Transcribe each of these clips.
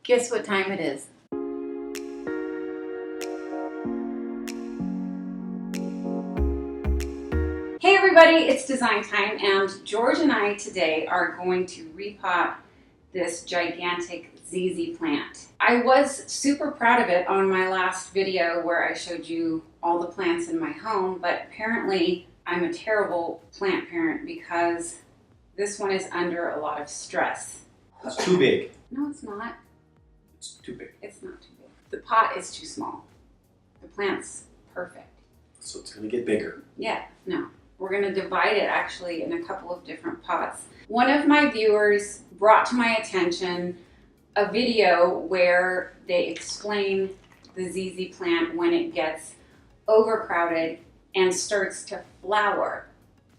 Guess what time it is? Hey everybody, it's design time, and George and I today are going to repot this gigantic ZZ plant. I was super proud of it on my last video where I showed you all the plants in my home, but apparently I'm a terrible plant parent because this one is under a lot of stress. It's too big. No, it's not. It's too big. It's not too big. The pot is too small. The plant's perfect. So it's gonna get bigger. Yeah, no. We're gonna divide it actually in a couple of different pots. One of my viewers brought to my attention a video where they explain the ZZ plant when it gets overcrowded and starts to flower.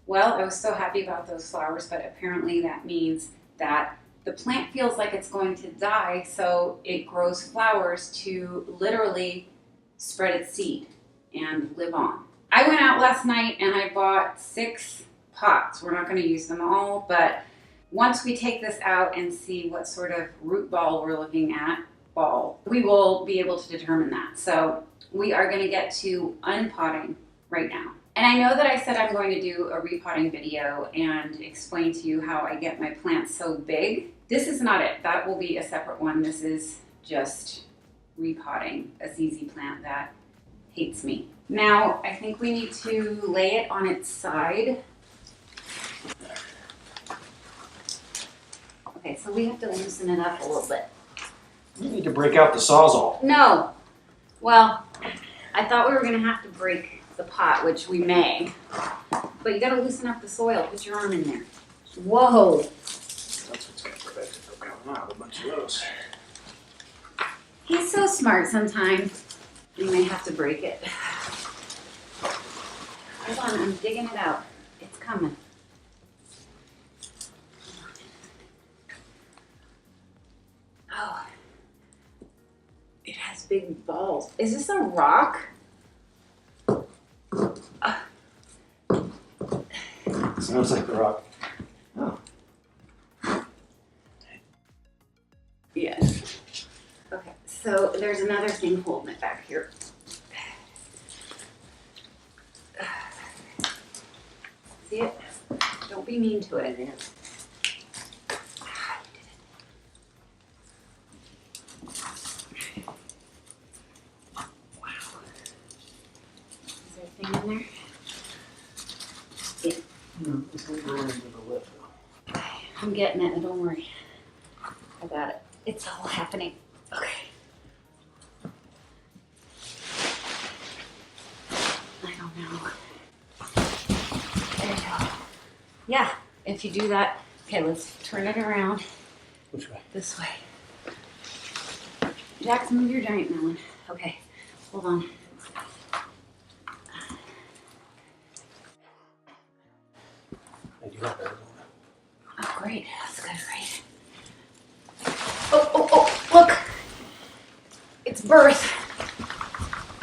Well, I was so happy about those flowers, but apparently that means that the plant feels like it's going to die, so it grows flowers to literally spread its seed and live on. I went out last night and I bought 6 pots. We're not going to use them all, but once we take this out and see what sort of root ball we're looking at, we will be able to determine that. So we are going to get to unpotting right now. And I know that I said I'm going to do a repotting video and explain to you how I get my plants so big. This is not it. That will be a separate one. This is just repotting a ZZ plant that hates me. Now, I think we need to lay it on its side. Okay, so we have to loosen it up a little bit. You need to break out the Sawzall. No. Well, I thought we were going to have to break the pot, which we may. But you got to loosen up the soil. Put your arm in there. Whoa. That's what's going to prevent it from coming out. A bunch of those. He's so smart sometimes. You may have to break it. Hold on, I'm digging it out. It's coming. Oh. It has big balls. Is this a rock? Sounds like a rock. Oh. Yes. Okay, so there's another thing holding it back here. See it? Don't be mean to it. Wow. Is there a thing in there? Yeah. No, it's going to go into the lip. I'm getting it, don't worry. I got it. It's all happening. Okay. I don't know. There you go. Yeah, if you do that. Okay, let's turn it around. Which way? This way. Jackson, move your giant melon. Okay, hold on. I do have that. Oh, great. That's good, right? Oh, look! It's birth.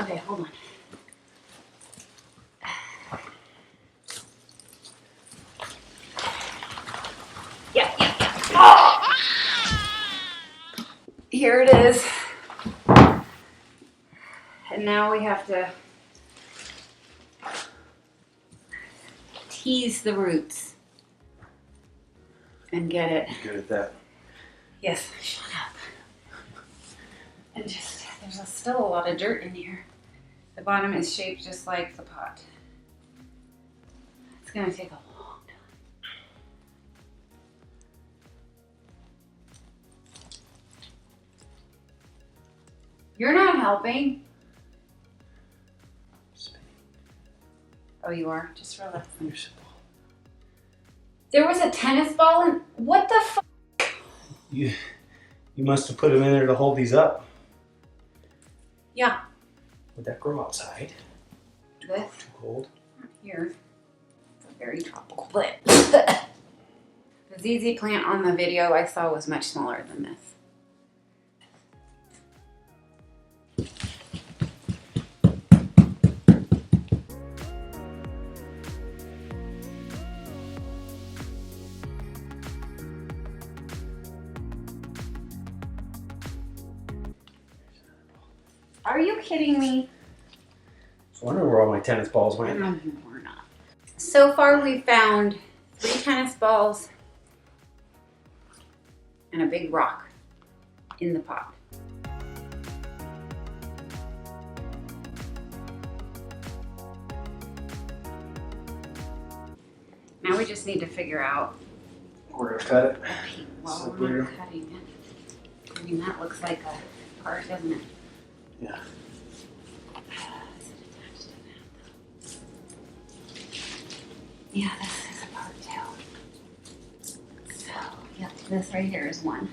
Okay, hold on. Yeah. Oh! Here it is. And now we have to tease the roots and get it. You're good at that. Yes, shut up. And just, there's still a lot of dirt in here. The bottom is shaped just like the pot. It's gonna take a long time. You're not helping. Oh, you are? Just relax. There was a tennis ball in, what the fuck? You must have put them in there to hold these up. Yeah. Would that grow outside? This? Too cold? Here. It's a very tropical plant. The ZZ plant on the video I saw was much smaller than this. Are you kidding me? I wonder where all my tennis balls went. No, you are not. So far, we found 3 tennis balls and a big rock in the pot. Now we just need to figure out Where to cut it. well, So we're here. not cutting it. I mean, that looks like a part, doesn't it? Yeah. Is it attached to that? Yeah, this is a part too. So, yep, this right here is one.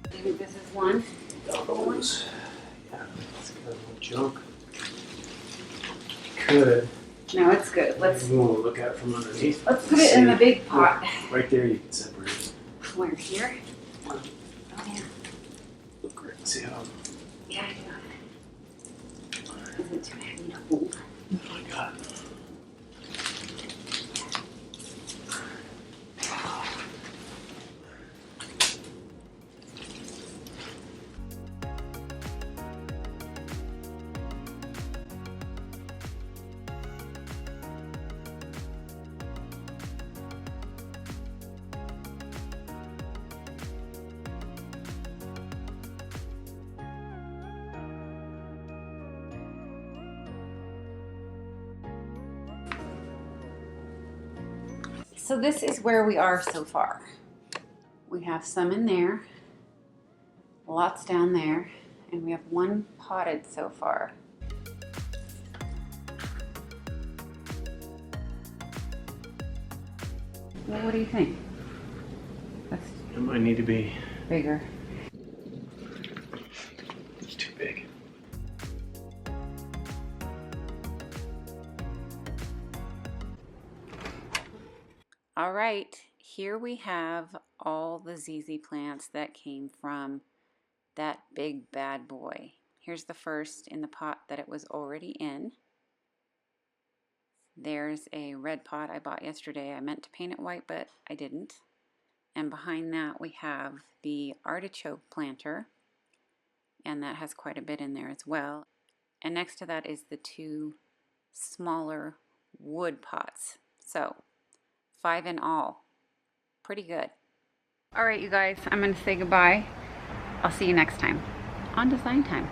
I think this is one. Those. Yeah, it's got a little junk. Could. No, it's good. Let's We want to look at it from underneath. put it in the big pot. Right there, you can separate it. Where, here? Oh yeah. Look right and see how. Yeah, I do. Is it too heavy to hold? Oh my God. So this is where we are so far. We have some in there, lots down there, and we have one potted so far. Well, what do you think? That's It might need to be. bigger. It's too big. All right, here we have all the ZZ plants that came from that big bad boy. Here's the first in the pot that it was already in. There's a red pot I bought yesterday. I meant to paint it white, but I didn't. And behind that we have the artichoke planter, and that has quite a bit in there as well. And next to that is the 2 smaller wood pots. So 5 in all. Pretty good. All right, you guys, I'm going to say goodbye. I'll see you next time on Design Time.